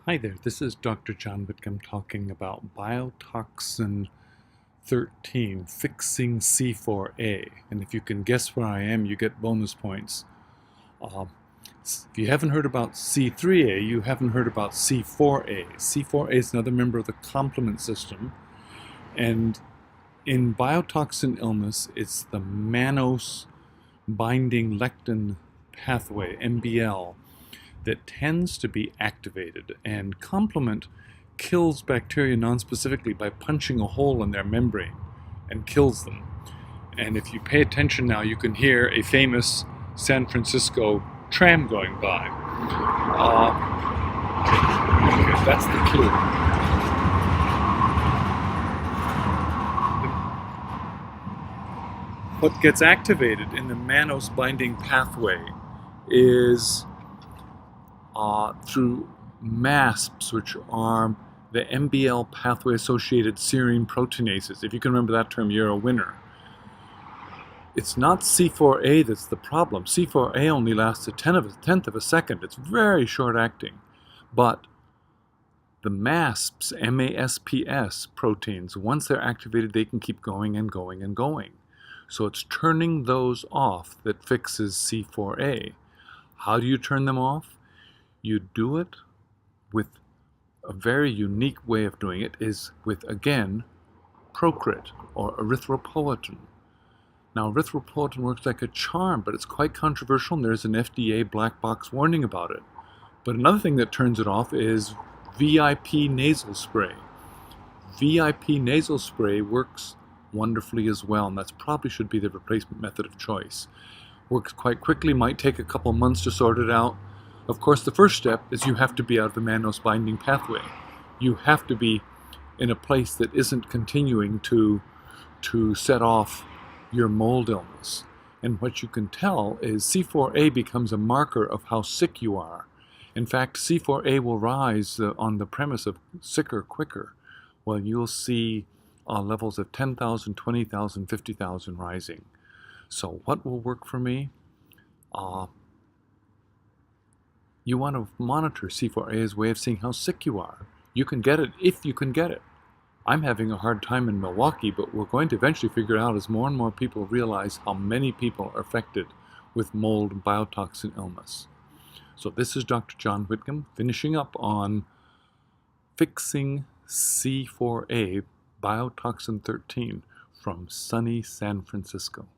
Hi there, this is Dr. John Whitcomb talking about Biotoxin 13, fixing C4a. And if you can guess where I am, you get bonus points. Uh, if you haven't heard about C3a, you haven't heard about C4a. C4a is another member of the complement system. And in biotoxin illness, it's the mannose binding lectin pathway, MBL, that tends to be activated, and complement kills bacteria nonspecifically by punching a hole in their membrane and kills them. And if you pay attention now, you can hear a famous San Francisco tram going by. Okay, that's the clue. What gets activated in the mannose binding pathway is through MASPs, which are the MBL pathway-associated serine proteinases. If you can remember that term, you're a winner. It's not C4a that's the problem. C4a only lasts a tenth of a second. It's very short-acting. But the MASPs, M-A-S-P-S proteins, once they're activated, they can keep going and going and going. So it's turning those off that fixes C4a. How do you turn them off? You do it with a very unique way of doing it is with, again, Procrit or erythropoietin. Now, erythropoietin works like a charm, but it's quite controversial, and there's an FDA black box warning about it. But another thing that turns it off is VIP nasal spray. VIP nasal spray works wonderfully as well, and that probably should be the replacement method of choice. Works quite quickly, might take a couple months to sort it out. Of course, the first step is you have to be out of the mannose binding pathway. You have to be in a place that isn't continuing to set off your mold illness. And what you can tell is C4a becomes a marker of how sick you are. In fact, C4a will rise on the premise of sicker quicker. Well, you'll see levels of 10,000, 20,000, 50,000 rising. So what will work for me? You want to monitor C4a's way of seeing how sick you are. You can get it if you can get it. I'm having a hard time in Milwaukee, but we're going to eventually figure out as more and more people realize how many people are affected with mold and biotoxin illness. So this is Dr. John Whitcomb finishing up on fixing C4a, Biotoxin 13, from sunny San Francisco.